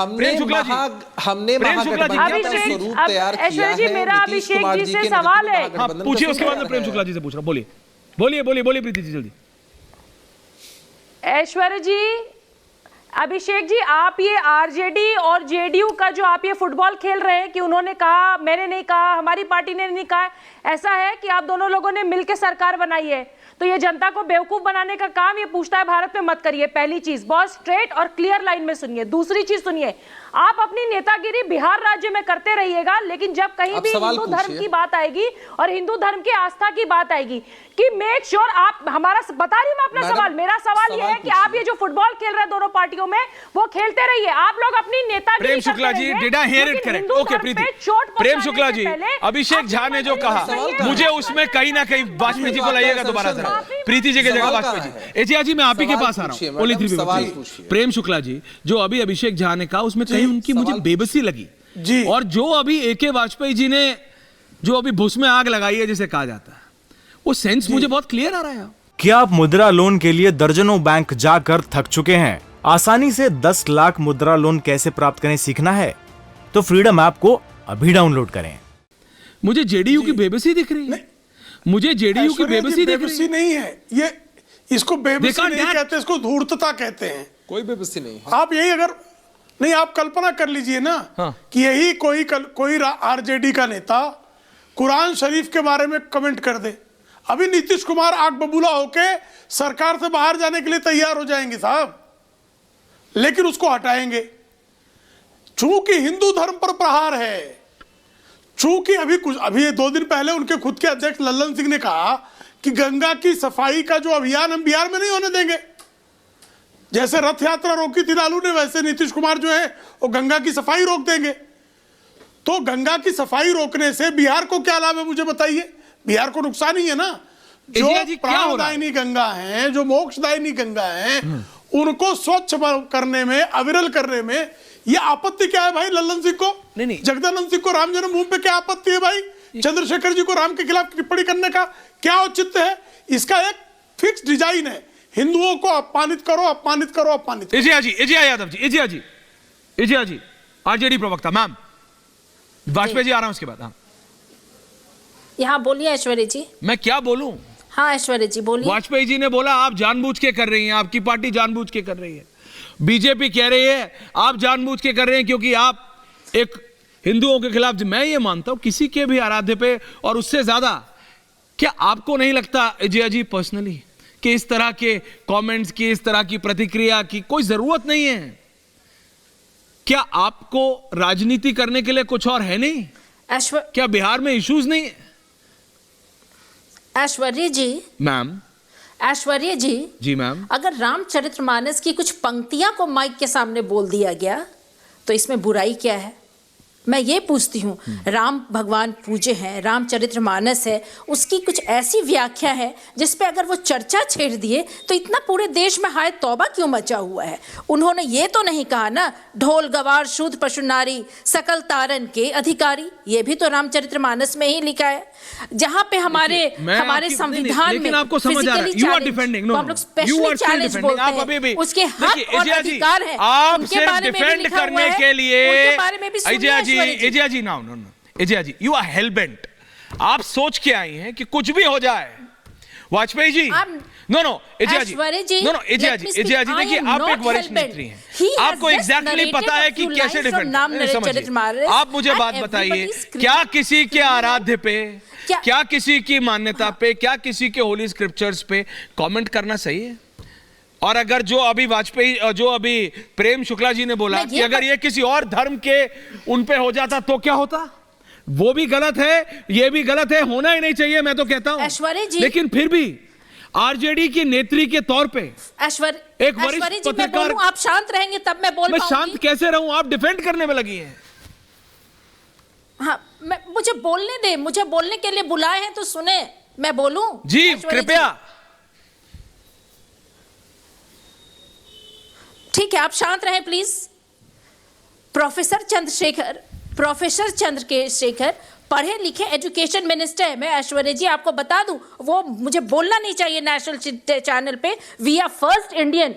हमने महागठबंधन का स्वरूप तैयार किया है। जी, मेरा अभिषेक जी से सवाल है। पूछिए, उसके बाद मैं प्रेम शुक्ला जी से पूछ रहा हूँ। बोलिए बोलिए बोलिए बोलिए प्रीति जी, जल्दी। ऐश्वर्या जी, अभिषेक जी, आप ये आरजेडी और जेडीयू का जो आप ये फुटबॉल खेल रहे हैं कि उन्होंने कहा, मैंने नहीं कहा, हमारी पार्टी ने नहीं कहा, ऐसा है कि आप दोनों लोगों ने मिलकर सरकार बनाई है, तो ये जनता को बेवकूफ बनाने का काम ये पूछता है भारत में मत करिए। पहली चीज, बहुत स्ट्रेट और क्लियर लाइन में सुनिए। दूसरी चीज सुनिए, आप अपनी नेतागिरी बिहार राज्य में करते रहिएगा, लेकिन जब कहीं भी हिंदू धर्म की बात आएगी और हिंदू धर्म की आस्था की बात आएगी कि मेक श्योर आप हमारा, बता रही हूं मैं अपना सवाल, मेरा सवाल ये है कि आप ये जो फुटबॉल खेल रहे हैं दोनों पार्टियों में, वो खेलते रहिए। आप लोग अपनी नेतागिरी Prem Shukla ji, did I hear it correct? Okay Preeti, Prem Shukla ji, Abhishek Jha ने जो कहा, मुझे उसमें कहीं ना कहीं वाजपेयी जी को लाइएगा दोबारा जरा, प्रीति जी की जगह वाजपेयी जी। एजिया जी, मैं आप ही के पास आ रहा हूं। ओनली 3 मिनट। प्रेम शुक्ला जी, जो अभी अभिषेक झा ने कहा उसमें कहीं उनकी मुझे बेबसी लगी जी, और जो अभी एके वाजपेयी जी ने जो अभी भूस में आग लगाई है जिसे कहा जाता है, वो सेंस मुझे बहुत क्लियर आ रहा है। क्या आप मुद्रा लोन के लिए दर्जनों बैंक जाकर थक चुके हैं? आसानी से 10 लाख मुद्रा लोन कैसे प्राप्त करें सीखना है तो फ्रीडम ऐप को अभी डाउनलोड करें। मुझे जेडीयू की बेबसी दिख रही है, मुझे जेडीयू की बेबसी दिख रही नहीं है। ये इसको बेबसी नहीं कहते, इसको धूर्तता कहते हैं। कोई बेबसी नहीं। आप यही अगर नहीं, आप कल्पना कर लीजिए ना कि यही कोई आरजेडी का नेता कुरान शरीफ के बारे में कमेंट कर दे, अभी नीतीश कुमार आग बबूला होके सरकार से बाहर जाने के लिए तैयार हो जाएंगे साहब, लेकिन उसको हटाएंगे। चूंकि हिंदू धर्म पर प्रहार है, चूंकि अभी 2 दिन पहले उनके खुद के अध्यक्ष लल्लन सिंह ने कहा कि गंगा की सफाई का जो अभियान हम बिहार में नहीं होने देंगे। जैसे रथ यात्रा रोकी थी लालू ने, वैसे नीतीश कुमार जो है वो गंगा की सफाई रोक देंगे। तो गंगा की सफाई रोकने से बिहार को क्या लाभ है मुझे बताइए? बिहार को नुकसान ही है ना। जो प्राणदायिनी गंगा है, जो मोक्षदायिनी गंगा है, उनको स्वच्छ करने में, अविरल करने में ये आपत्ति क्या है भाई लल्लन सिंह को? नहीं। जगदानंद सिंह को राम जन्मभूमि पे क्या आपत्ति है भाई? चंद्रशेखर जी को राम के खिलाफ टिप्पणी करने का क्या औचित्य है? इसका एक फिक्स डिजाइन है, हिंदुओं को अपमानित करो, अपमानित करो, अपमानित करो। एजिया यादव जी, एजिया जी, आरजेडी प्रवक्ता मैम, वाजपेयी जी आ रहा हूं उसके बाद। हाँ, यहाँ बोलिए ऐश्वर्या जी। मैं क्या बोलूं? हाँ ऐश्वर्या जी बोलिए। वाजपेयी जी ने बोला आप जानबूझ के कर रही हैं, आपकी पार्टी जानबूझ के कर रही है। बीजेपी कह रही है आप जानबूझ के कर रहे हैं क्योंकि आप एक हिंदुओं के खिलाफ। मैं ये मानता हूं किसी के भी आराध्य पे, और उससे ज्यादा, क्या आपको नहीं लगता एजिया जी पर्सनली कि इस तरह के कमेंट्स की, इस तरह की प्रतिक्रिया की कोई जरूरत नहीं है? क्या आपको राजनीति करने के लिए कुछ और है नहीं? क्या बिहार में इश्यूज नहीं है? ऐश्वर्या जी मैम, ऐश्वर्या जी मैम, अगर रामचरितमानस की कुछ पंक्तियां को माइक के सामने बोल दिया गया तो इसमें बुराई क्या है? मैं ये पूछती हूँ, राम भगवान पूजे हैं, रामचरितमानस है, उसकी कुछ ऐसी व्याख्या है जिस पे अगर वो चर्चा छेड़ दिए तो इतना पूरे देश में हाय तौबा क्यों मचा हुआ है? उन्होंने ये तो नहीं कहा ना, ढोल गवार शूद्र पशु नारी सकल तारन के अधिकारी, ये भी तो रामचरितमानस में ही लिखा है। जहाँ पे हमारे संविधान में आपको समझ आ रहा है, यू आर डिफेंडिंग, नो, हम लोग स्पेशली चैलेंज बोलते हैं, उसके हक और अधिकार है, आप सिर्फ डिफेंड करने के लिए। एजिया जी, नो, एजिया ji, you are hell bent. आप सोच के आई हैं कि कुछ भी हो जाए। वाजपेयी जी, नो, एजिया जी, नो, एजिया जी, देखिए आप एक वरिष्ठ नेत्री हैं, आपको एग्जैक्टली पता है कि कैसे डिफेंड। समझिए, आप मुझे बात बताइए, क्या किसी के आराध्य पे, क्या किसी की मान्यता पे, क्या किसी के होली स्क्रिप्चर्स पे कमेंट करना सही है? और अगर जो अभी प्रेम शुक्ला जी ने बोला कि अगर ये किसी और धर्म के उन पे हो जाता तो क्या होता, वो भी गलत है, ये भी गलत है, होना ही नहीं चाहिए, मैं तो कहता हूं। ऐश्वर्या जी, लेकिन फिर भी आरजेडी की नेत्री के तौर पे एक वरिष्ठ पत्रकार, आप शांत रहेंगे तब मैं बोल पाऊंगी। मैं शांत कैसे रहूं? आप डिफेंड करने में लगी हैं। हाँ, मुझे बोलने दे, मुझे बोलने के लिए बुलाए हैं तो सुने, मैं बोलूं जी, कृपया। ठीक है, आप शांत रहें प्लीज। प्रोफेसर चंद्रशेखर पढ़े लिखे एजुकेशन मिनिस्टर है। मैं ऐश्वर्या जी आपको बता दूं, वो मुझे बोलना नहीं चाहिए नेशनल चैनल पे, we are first Indian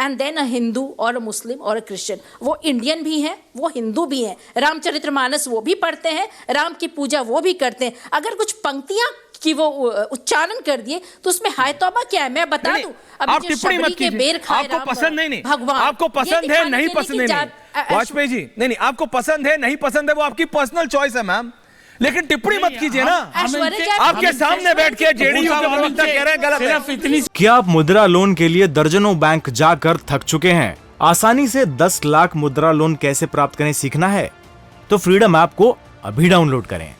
and then a Hindu और अ मुस्लिम और अ क्रिश्चियन। वो इंडियन भी हैं, वो हिंदू भी हैं, रामचरितमानस वो भी पढ़ते हैं, राम की पूजा वो भी करते हैं। अगर कुछ पंक्तियां कि वो उच्चारण कर दिए तो उसमें हाय तौबा क्या है? मैं बता दूं, आप टिप्पणी मत कीजिए। आपको पसंद नहीं, भगवान, आपको पसंद है नहीं पसंद नहीं, वाजपेयी जी नहीं, आपको पसंद है नहीं पसंद है, वो आपकी पर्सनल चॉइस है मैम, लेकिन टिप्पणी मत कीजिए ना। आपके सामने बैठ के जेडीयू के प्रवक्ता कह रहे हैं गलत है। क्या आप मुद्रा लोन के लिए दर्जनों बैंक जाकर थक चुके हैं? आसानी से 10 लाख मुद्रा लोन कैसे प्राप्त करें सीखना है तो फ्रीडम ऐप को अभी डाउनलोड करें।